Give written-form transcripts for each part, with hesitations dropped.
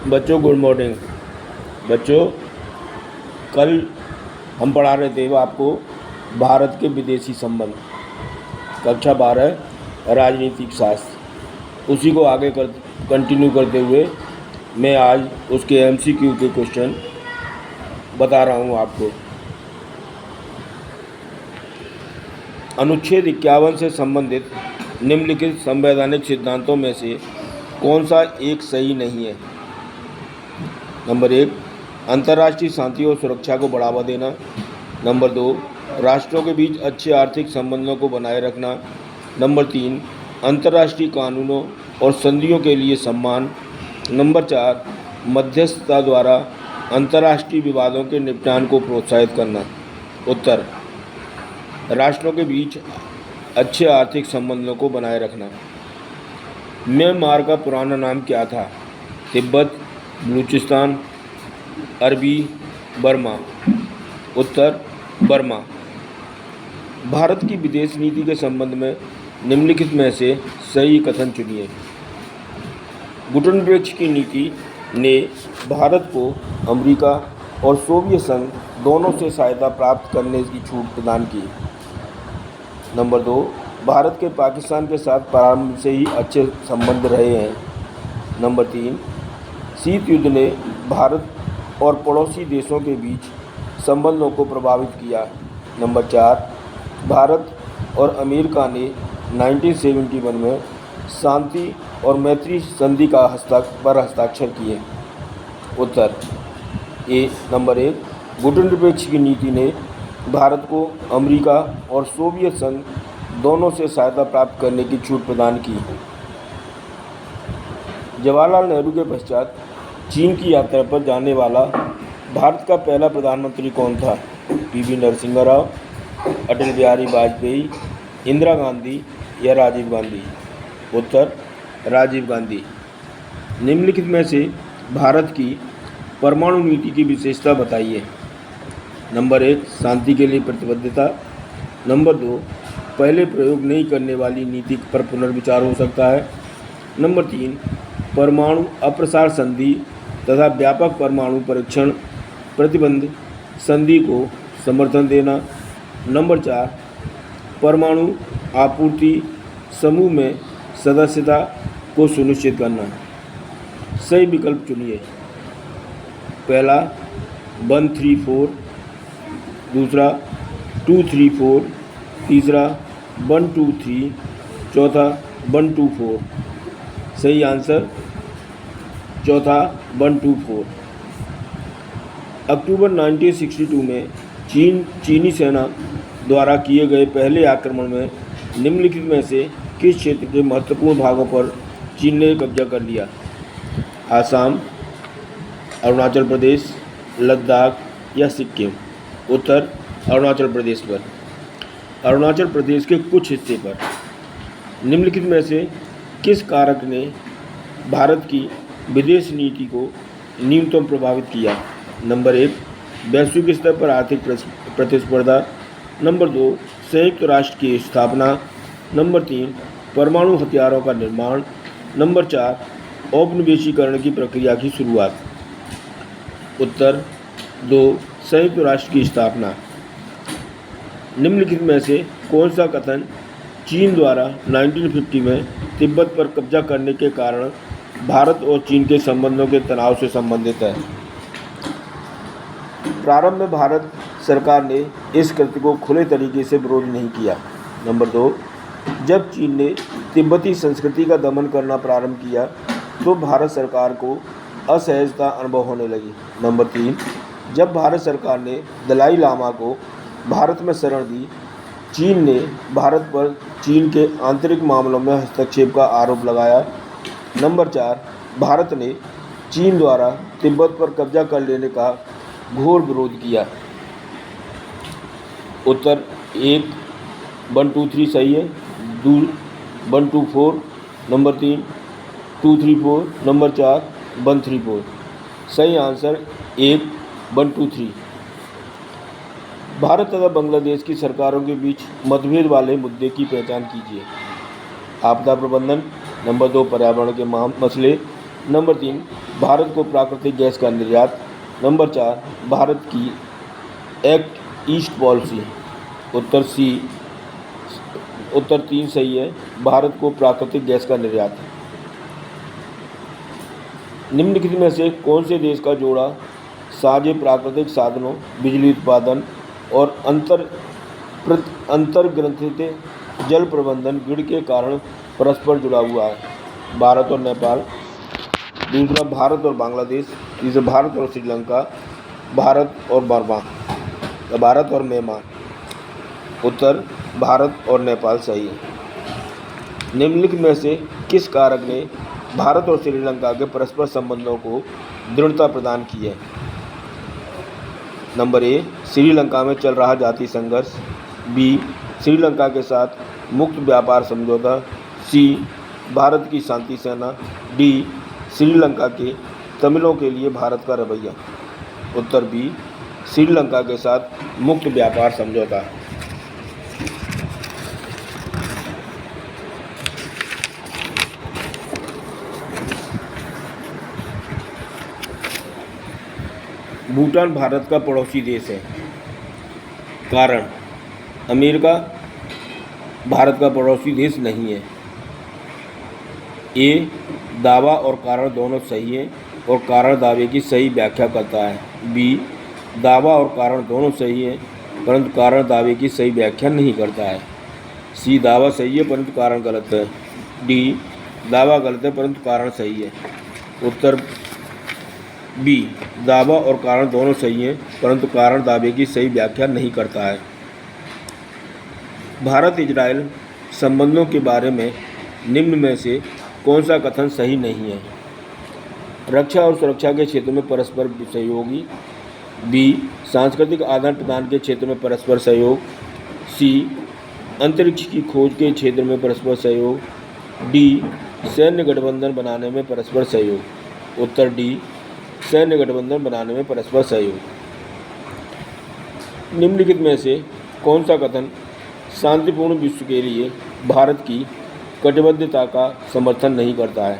बच्चों good morning. बच्चों, कल हम पढ़ा रहे थे आपको भारत के विदेशी संबंध, कक्षा 12 राजनीतिक शास्त्र। उसी को आगे कंटिन्यू करते हुए मैं आज उसके एमसीक्यू के क्वेश्चन बता रहा हूँ आपको। अनुच्छेद 51 से संबंधित निम्नलिखित संवैधानिक सिद्धांतों में से कौन सा एक सही नहीं है? नंबर 1, अंतर्राष्ट्रीय शांति और सुरक्षा को बढ़ावा देना। नंबर 2, राष्ट्रों के बीच अच्छे आर्थिक संबंधों को बनाए रखना। नंबर 3, अंतर्राष्ट्रीय कानूनों और संधियों के लिए सम्मान। नंबर 4, मध्यस्थता द्वारा अंतर्राष्ट्रीय विवादों के निपटान को प्रोत्साहित करना। उत्तर, राष्ट्रों के बीच अच्छे आर्थिक संबंधों को बनाए रखना। म्यांमार का पुराना नाम क्या था? तिब्बत, बलूचिस्तान, अरबी, बर्मा। उत्तर, बर्मा। भारत की विदेश नीति के संबंध में निम्नलिखित में से सही कथन चुनिए। गुटेनबर्ग की नीति ने भारत को अमेरिका और सोवियत संघ दोनों से सहायता प्राप्त करने की छूट प्रदान की। नंबर 2, भारत के पाकिस्तान के साथ प्रारंभ से ही अच्छे संबंध रहे हैं। नंबर 3, शीत युद्ध ने भारत और पड़ोसी देशों के बीच संबंधों को प्रभावित किया। नंबर 4, भारत और अमेरिका ने 1971 में शांति और मैत्री संधि का हस्ताक्षर किए। उत्तर, नंबर 1, गुटेनबर्ग की नीति ने भारत को अमेरिका और सोवियत संघ दोनों से सहायता प्राप्त करने की छूट प्रदान की। जवाहरलाल नेहरू के पश्चात चीन की यात्रा पर जाने वाला भारत का पहला प्रधानमंत्री कौन था? पीवी नरसिम्हा राव, अटल बिहारी वाजपेयी, इंदिरा गांधी या राजीव गांधी? उत्तर, राजीव गांधी। निम्नलिखित में से भारत की परमाणु नीति की विशेषता बताइए। नंबर 1, शांति के लिए प्रतिबद्धता। नंबर 2, पहले प्रयोग नहीं करने वाली नीति पर पुनर्विचार हो सकता है। नंबर 3, परमाणु अप्रसार संधि तथा व्यापक परमाणु परीक्षण प्रतिबंध संधि को समर्थन देना। नंबर 4, परमाणु आपूर्ति समूह में सदस्यता को सुनिश्चित करना। सही विकल्प चुनिए। पहला 134, दूसरा 234, तीसरा 123, चौथा 124। सही आंसर चौथा 124। अक्टूबर 1962 में चीनी सेना द्वारा किए गए पहले आक्रमण में निम्नलिखित में से किस क्षेत्र के महत्वपूर्ण भागों पर चीन ने कब्जा कर लिया? आसाम, अरुणाचल प्रदेश, लद्दाख या सिक्किम? उत्तर, अरुणाचल प्रदेश पर। अरुणाचल प्रदेश के कुछ हिस्से पर। निम्नलिखित में से किस कारक ने भारत की विदेश नीति को न्यूनतम प्रभावित किया? नंबर 1, वैश्विक स्तर पर आर्थिक प्रतिस्पर्धा। नंबर 2, संयुक्त राष्ट्र की स्थापना। नंबर 3, परमाणु हथियारों का निर्माण। नंबर 4, औपनिवेशीकरण की प्रक्रिया की शुरुआत। उत्तर 2, संयुक्त राष्ट्र की स्थापना। निम्नलिखित में से कौन सा कथन चीन द्वारा 1950 में तिब्बत पर कब्जा करने के कारण भारत और चीन के संबंधों के तनाव से संबंधित है? प्रारंभ में भारत सरकार ने इस कृत्य को खुले तरीके से विरोध नहीं किया। नंबर 2, जब चीन ने तिब्बती संस्कृति का दमन करना प्रारंभ किया तो भारत सरकार को असहजता अनुभव होने लगी। नंबर 3, जब भारत सरकार ने दलाई लामा को भारत में शरण दी, चीन ने भारत पर चीन के आंतरिक मामलों में हस्तक्षेप का आरोप लगाया। नंबर 4, भारत ने चीन द्वारा तिब्बत पर कब्जा कर लेने का घोर विरोध किया। उत्तर 1, 123 सही है। 2, 124, नंबर 3, 234, नंबर 4, 134। सही आंसर 1, 123। भारत तथा बांग्लादेश की सरकारों के बीच मतभेद वाले मुद्दे की पहचान कीजिए। आपदा प्रबंधन। नंबर 2, पर्यावरण के मसले। नंबर 3, भारत को प्राकृतिक गैस का निर्यात। नंबर 4, भारत की एक्ट ईस्ट पॉलिसी। उत्तर 3 सही है, भारत को प्राकृतिक गैस का निर्यात। निम्नलिखित में से कौन से देश का जोड़ा साझे प्राकृतिक साधनों, बिजली उत्पादन और अंतर्ग्रंथित जल प्रबंधन ग्रिड के कारण परस्पर जुड़ा हुआ है? भारत और नेपाल। दूसरा, भारत और बांग्लादेश। तीसरा, भारत और श्रीलंका। भारत और बर्मा, भारत और म्यांमार। उत्तर, भारत और नेपाल सही है। निम्नलिखित में से किस कारक ने भारत और श्रीलंका के परस्पर संबंधों को दृढ़ता प्रदान की है? नंबर ए, श्रीलंका में चल रहा जातीय संघर्ष। बी, श्रीलंका के साथ मुक्त व्यापार समझौता। सी, भारत की शांति सेना। डी, श्रीलंका के तमिलों के लिए भारत का रवैया। उत्तर बी, श्रीलंका के साथ मुक्त व्यापार समझौता। भूटान भारत का पड़ोसी देश है। कारण, अमेरिका भारत का पड़ोसी देश नहीं है। ए, दावा और कारण दोनों सही है और कारण दावे की सही व्याख्या करता है। बी, दावा और कारण दोनों सही है परंतु कारण दावे की सही व्याख्या नहीं करता है। सी, दावा सही है परंतु कारण गलत है। डी, दावा गलत है परंतु कारण सही है। उत्तर बी, दावा और कारण दोनों सही हैं परंतु कारण दावे की सही व्याख्या नहीं करता है। भारत इजराइल संबंधों के बारे में निम्न में से कौन सा कथन सही नहीं है? रक्षा और सुरक्षा के क्षेत्र में परस्पर सहयोगी। बी, सांस्कृतिक आदान प्रदान के क्षेत्र में परस्पर सहयोग। सी, अंतरिक्ष की खोज के क्षेत्र में परस्पर सहयोग। डी, सैन्य गठबंधन बनाने में परस्पर सहयोग। उत्तर डी, सैन्य गठबंधन बनाने में परस्पर सहयोग। निम्नलिखित में से कौन सा कथन शांतिपूर्ण विश्व के लिए भारत की कटिबद्धता का समर्थन नहीं करता है?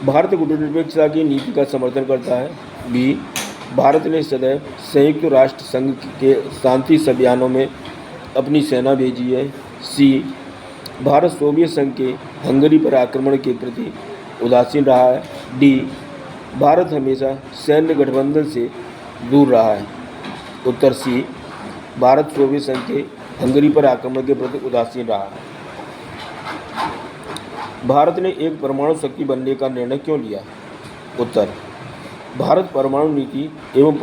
भारत गुटनिरपेक्षता की नीति का समर्थन करता है। बी, भारत ने सदैव संयुक्त राष्ट्र संघ के शांति अभियानों में अपनी सेना भेजी है। सी, भारत सोवियत संघ के हंगरी पर आक्रमण के प्रति उदासीन रहा है। डी, भारत हमेशा सैन्य गठबंधन से दूर रहा है। उत्तर सी, भारत सोवियत संघ के हंगरी पर आक्रमण के प्रति उदासीन रहा है। भारत ने एक परमाणु शक्ति बनने का निर्णय क्यों लिया? उत्तर, भारत परमाणु नीति एवं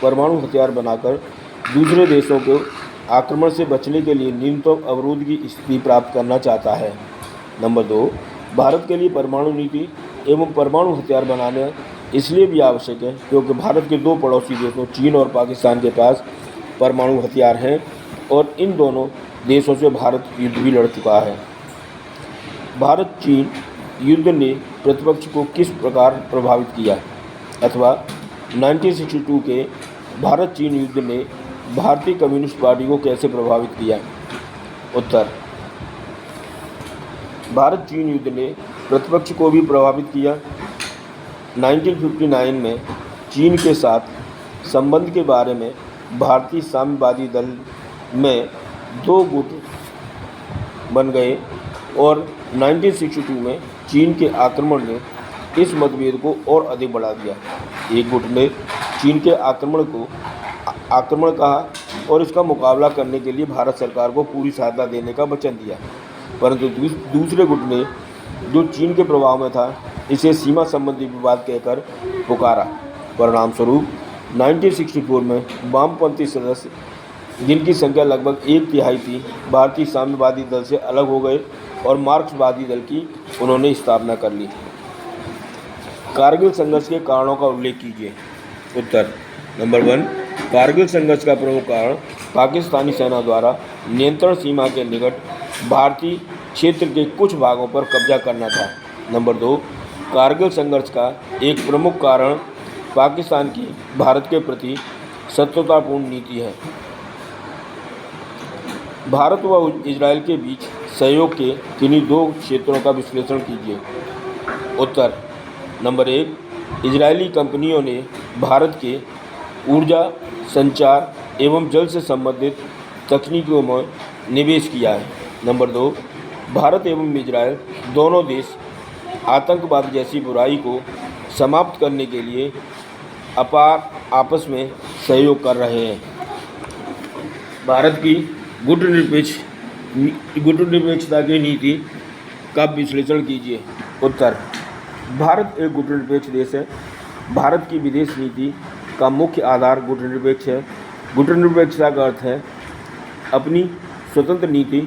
परमाणु हथियार बनाकर दूसरे देशों को आक्रमण से बचने के लिए न्यूनतम अवरोध की स्थिति प्राप्त करना चाहता है। नंबर 2, भारत के लिए परमाणु नीति एवं परमाणु हथियार बनाना इसलिए भी आवश्यक है क्योंकि भारत के दो पड़ोसी देशों चीन और पाकिस्तान के पास परमाणु हथियार हैं और इन दोनों देशों से भारत युद्ध भी लड़ चुका है। भारत चीन युद्ध ने प्रतिपक्ष को किस प्रकार प्रभावित किया अथवा 1962 के भारत चीन युद्ध ने भारतीय कम्युनिस्ट पार्टी को कैसे प्रभावित किया? उत्तर, भारत चीन युद्ध ने प्रतिपक्ष को भी प्रभावित किया। 1959 में चीन के साथ संबंध के बारे में भारतीय साम्यवादी दल में दो गुट बन गए और 1962 में चीन के आक्रमण ने इस मतभेद को और अधिक बढ़ा दिया। एक गुट ने चीन के आक्रमण कहा और इसका मुकाबला करने के लिए भारत सरकार को पूरी सहायता देने का वचन दिया, परंतु दूसरे गुट ने जो चीन के प्रभाव में था इसे सीमा संबंधी विवाद कहकर पुकारा। परिणामस्वरूप 1964 में वामपंथी सदस्य, जिनकी संख्या लगभग 1/3 थी, भारतीय साम्यवादी दल से अलग हो गए और मार्क्सवादी दल की उन्होंने स्थापना कर ली। कारगिल संघर्ष के कारणों का उल्लेख कीजिए। उत्तर, नंबर 1, कारगिल संघर्ष का प्रमुख कारण पाकिस्तानी सेना द्वारा नियंत्रण सीमा के निकट भारतीय क्षेत्र के कुछ भागों पर कब्जा करना था। नंबर 2, कारगिल संघर्ष का एक प्रमुख कारण पाकिस्तान की भारत के प्रति शत्रुतापूर्ण नीति है। भारत व इजराइल के बीच सहयोग के किन्हीं दो क्षेत्रों का विश्लेषण कीजिए। उत्तर, नंबर 1, इजरायली कंपनियों ने भारत के ऊर्जा, संचार एवं जल से संबंधित तकनीकों में निवेश किया है। नंबर 2, भारत एवं इजरायल दोनों देश आतंकवाद जैसी बुराई को समाप्त करने के लिए अपार आपस में सहयोग कर रहे हैं। भारत की गुटनिरपेक्षता की नीति का विश्लेषण कीजिए। उत्तर, भारत एक गुटनिरपेक्ष देश है। भारत की विदेश नीति का मुख्य आधार गुटनिरपेक्ष है। गुटनिरपेक्षता का अर्थ है अपनी स्वतंत्र नीति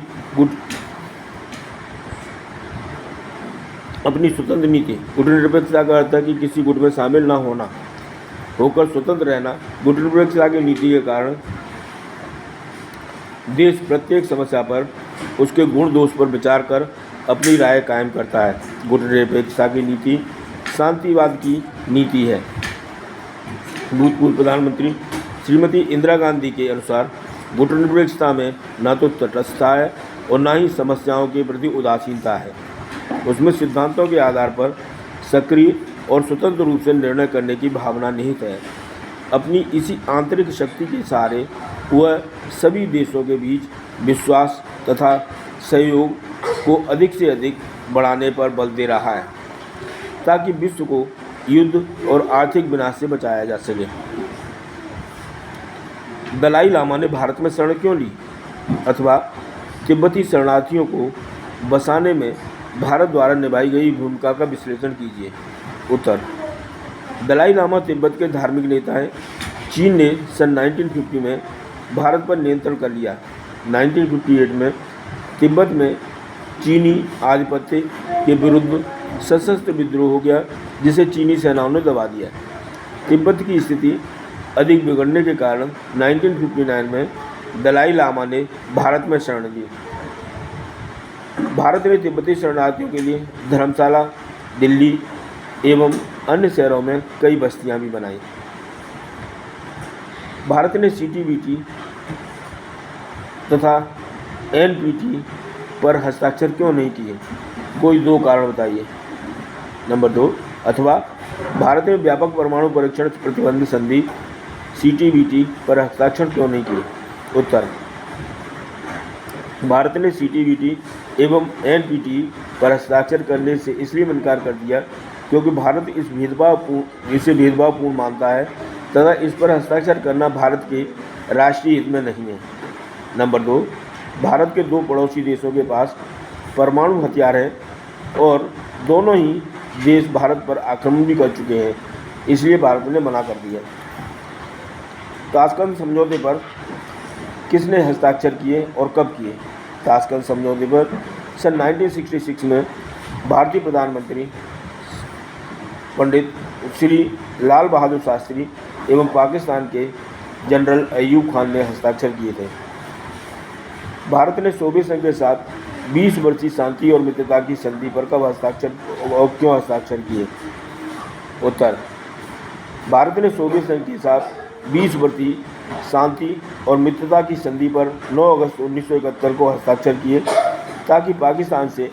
गुटनिरपेक्षता का अर्थ है कि किसी गुट में शामिल न होकर स्वतंत्र रहना। गुटनिरपेक्षता की नीति के कारण देश प्रत्येक समस्या पर उसके गुण दोष पर विचार कर अपनी राय कायम करता है। गुटनिरपेक्षता की नीति शांतिवाद की नीति है। भूतपूर्व प्रधानमंत्री श्रीमती इंदिरा गांधी के अनुसार गुटनिरपेक्षता में न तो तटस्थता है और न ही समस्याओं के प्रति उदासीनता है। उसमें सिद्धांतों के आधार पर सक्रिय और स्वतंत्र रूप से निर्णय करने की भावना निहित है। अपनी इसी आंतरिक शक्ति के सहारे वह सभी देशों के बीच विश्वास तथा सहयोग को अधिक से अधिक बढ़ाने पर बल दे रहा है ताकि विश्व को युद्ध और आर्थिक विनाश से बचाया जा सके। दलाई लामा ने भारत में शरण क्यों ली, अथवा तिब्बती शरणार्थियों को बसाने में भारत द्वारा निभाई गई भूमिका का विश्लेषण कीजिए। उत्तर, दलाई लामा तिब्बत के धार्मिक नेता हैं। चीन ने सन 1950 में भारत पर नियंत्रण कर लिया। 1958 में तिब्बत में चीनी आधिपत्य के विरुद्ध सशस्त्र विद्रोह हो गया, जिसे चीनी सेनाओं ने दबा दिया। तिब्बत की स्थिति अधिक बिगड़ने के कारण 1959 में दलाई लामा ने भारत में शरण ली। भारत ने तिब्बती शरणार्थियों के लिए धर्मशाला, दिल्ली एवं अन्य शहरों में कई बस्तियां भी बनाई। भारत ने CTBT तथा NPT पर हस्ताक्षर क्यों नहीं किए? कोई 2 कारण बताइए। नंबर 2, अथवा भारत ने व्यापक परमाणु परीक्षण प्रतिबंध संधि CTBT पर हस्ताक्षर क्यों नहीं किए? उत्तर, भारत ने CTBT एवं NPT पर हस्ताक्षर करने से इसलिए इनकार कर दिया क्योंकि भारत इसे भेदभावपूर्ण मानता है तथा इस पर हस्ताक्षर करना भारत के राष्ट्रीय हित में नहीं है। नंबर 2, भारत के 2 पड़ोसी देशों के पास परमाणु हथियार हैं और दोनों ही देश भारत पर आक्रमण भी कर चुके हैं, इसलिए भारत ने मना कर दिया। ताशकंद समझौते पर किसने हस्ताक्षर किए और कब किए? ताशकंद समझौते पर सन 1966 में भारतीय प्रधानमंत्री पंडित श्री लाल बहादुर शास्त्री एवं पाकिस्तान के जनरल अय्यूब खान ने हस्ताक्षर किए थे। भारत ने सोवियत संघ के साथ 20 वर्षीय शांति और मित्रता की संधि पर कब क्यों हस्ताक्षर किए? उत्तर, भारत ने सोवियत संघ के साथ 20 वर्षीय शांति और मित्रता की संधि पर 9 अगस्त 1971 को हस्ताक्षर किए ताकि पाकिस्तान से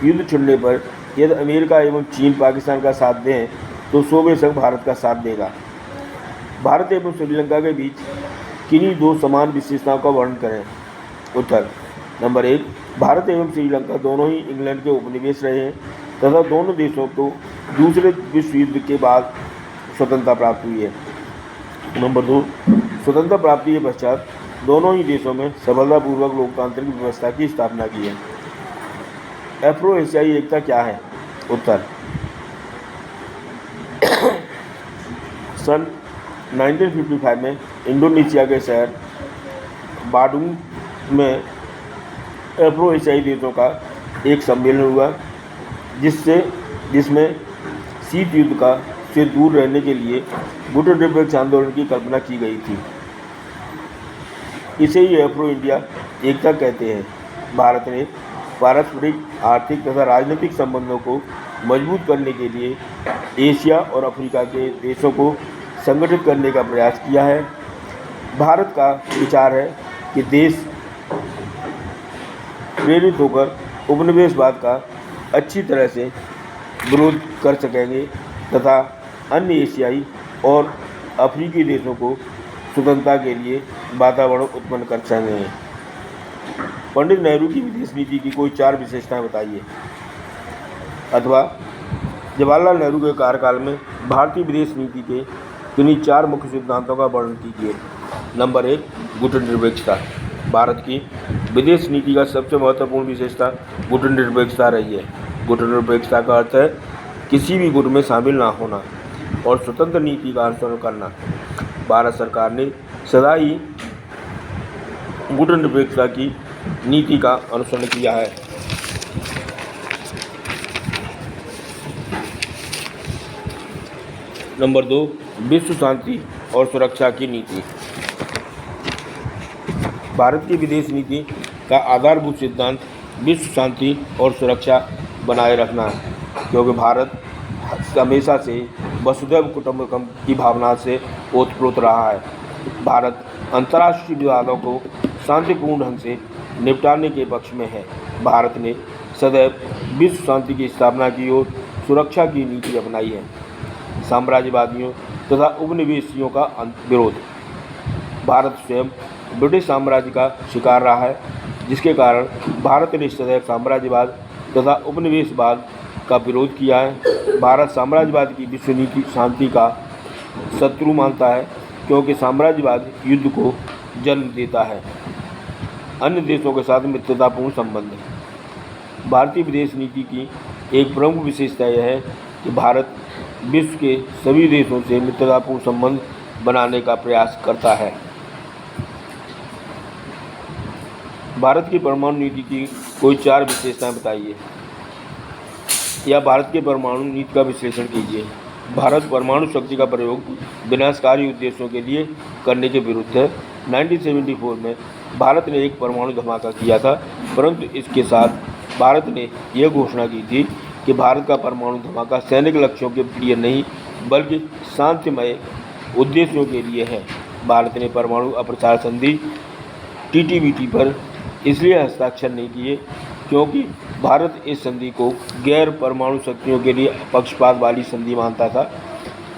युद्ध छिड़ने पर यदि अमेरिका एवं चीन पाकिस्तान का साथ दें तो सोवियत संघ भारत का साथ देगा। भारत एवं श्रीलंका के बीच किन्हीं 2 समान विशेषताओं का वर्णन करें। उत्तर, नंबर 1, भारत एवं श्रीलंका दोनों ही इंग्लैंड के उपनिवेश रहे हैं तथा दोनों देशों को दूसरे विश्व युद्ध के बाद स्वतंत्रता प्राप्त हुई है। नंबर 2, स्वतंत्रता प्राप्ति के पश्चात दोनों ही देशों में सफलतापूर्वक लोकतांत्रिक व्यवस्था की स्थापना की है। अफ्रो एशियाई एकता क्या है? उत्तर, सन 1955 में इंडोनेशिया के शहर बांडुंग में अफ्रो एशियाई देशों का एक सम्मेलन हुआ जिसमें शीत युद्ध से दूर रहने के लिए गुटनिरपेक्ष आंदोलन की कल्पना की गई थी। इसे ही अफ्रो इंडिया एकता कहते हैं। भारत ने पारस्परिक आर्थिक तथा राजनीतिक संबंधों को मजबूत करने के लिए एशिया और अफ्रीका के देशों को संगठित करने का प्रयास किया है। भारत का विचार है कि देश प्रेरित होकर उपनिवेशवाद का अच्छी तरह से विरोध कर सकेंगे तथा अन्य एशियाई और अफ्रीकी देशों को स्वतंत्रता के लिए वातावरण उत्पन्न कर सकें। पंडित नेहरू की विदेश नीति की कोई 4 विशेषताएं बताइए। अथवा जवाहरलाल नेहरू के कार्यकाल में भारतीय विदेश नीति के किन्हीं 4 मुख्य सिद्धांतों का वर्णन कीजिए। नंबर 1, गुटनिरपेक्षता। भारत की विदेश नीति का सबसे महत्वपूर्ण विशेषता गुटनिरपेक्षता रही है। गुटनिरपेक्षता का अर्थ है किसी भी गुट में शामिल ना होना और स्वतंत्र नीति का अनुसरण करना। भारत सरकार ने सदा ही गुटनिरपेक्षता की नीति का अनुसरण किया है। नंबर 2, विश्व शांति और सुरक्षा की नीति। भारत की विदेश नीति का आधारभूत सिद्धांत विश्व शांति और सुरक्षा बनाए रखना है, क्योंकि भारत हमेशा से वसुधैव कुटुंबकम की भावना से ओतप्रोत रहा है। भारत अंतर्राष्ट्रीय विवादों को शांतिपूर्ण ढंग से निपटाने के पक्ष में है। भारत ने सदैव विश्व शांति की स्थापना की और सुरक्षा की नीति अपनाई है। साम्राज्यवादियों तथा उपनिवेशियों का विरोध। भारत स्वयं ब्रिटिश साम्राज्य का शिकार रहा है, जिसके कारण भारत ने सदैव साम्राज्यवाद तथा उपनिवेशवाद का विरोध किया है। भारत साम्राज्यवाद की विश्व नीति शांति का शत्रु मानता है, क्योंकि साम्राज्यवाद युद्ध को जन्म देता है। अन्य देशों के साथ मित्रतापूर्ण संबंध। भारतीय विदेश नीति की एक प्रमुख विशेषता यह है कि भारत विश्व के सभी देशों से मित्रतापूर्ण संबंध बनाने का प्रयास करता है। भारत की परमाणु नीति की कोई 4 विशेषताएं बताइए, या भारत के परमाणु नीति का विश्लेषण कीजिए। भारत परमाणु शक्ति का प्रयोग विनाशकारी उद्देश्यों के लिए करने के विरुद्ध है। 1974 में भारत ने एक परमाणु धमाका किया था, परंतु इसके साथ भारत ने यह घोषणा की थी कि भारत का परमाणु धमाका सैनिक लक्ष्यों के लिए नहीं, बल्कि शांतिमय उद्देश्यों के लिए है। भारत ने परमाणु अप्रसार संधि TTBT पर इसलिए हस्ताक्षर नहीं किए क्योंकि भारत इस संधि को गैर परमाणु शक्तियों के लिए पक्षपात वाली संधि मानता था।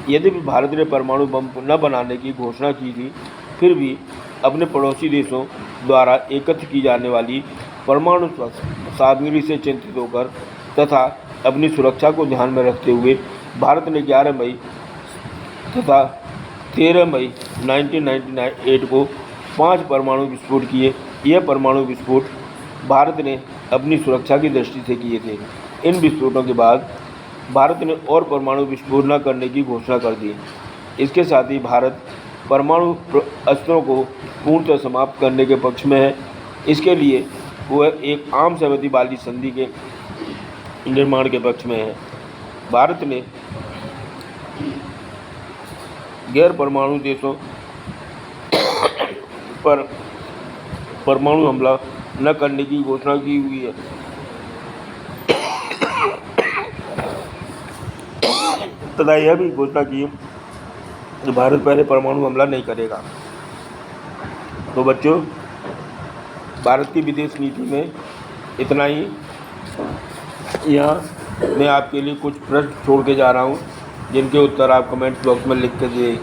यद्यपि भारत ने परमाणु बम न बनाने की घोषणा की थी, फिर भी अपने पड़ोसी देशों द्वारा एकत्र की जाने वाली परमाणु सामग्री से चिंतित होकर तथा अपनी सुरक्षा को ध्यान में रखते हुए भारत ने 11 मई तथा 13 मई 1998 को 5 परमाणु विस्फोट किए। यह परमाणु विस्फोट भारत ने अपनी सुरक्षा की दृष्टि से किए थे। इन विस्फोटों के बाद भारत ने और परमाणु विस्फोट न करने की घोषणा कर दी। इसके साथ ही भारत परमाणु अस्त्रों को पूर्णतः समाप्त करने के पक्ष में है। इसके लिए वह एक आम सहमति वाली संधि के निर्माण के पक्ष में है। भारत ने गैर परमाणु देशों पर परमाणु हमला न करने की घोषणा की हुई है तथा यह भी घोषणा की कि भारत पहले परमाणु हमला नहीं करेगा। तो बच्चों, भारत की विदेश नीति में इतना ही। यहाँ मैं आपके लिए कुछ प्रश्न छोड़ के जा रहा हूँ, जिनके उत्तर आप कमेंट बॉक्स में लिख के दिए।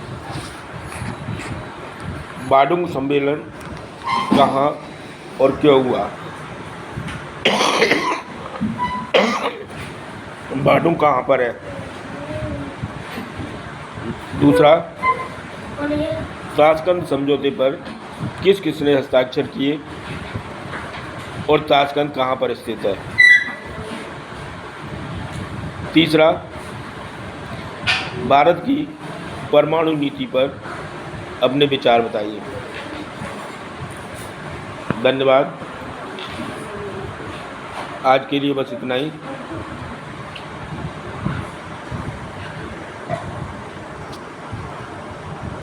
बाडुंग सम्मेलन कहाँ और क्यों हुआ? बाडुंग कहाँ पर है? दूसरा, ताशकंद समझौते पर किस किसने हस्ताक्षर किए और ताशकंद कहाँ पर स्थित है? तीसरा, भारत की परमाणु नीति पर अपने विचार बताइए। धन्यवाद। आज के लिए बस इतना ही।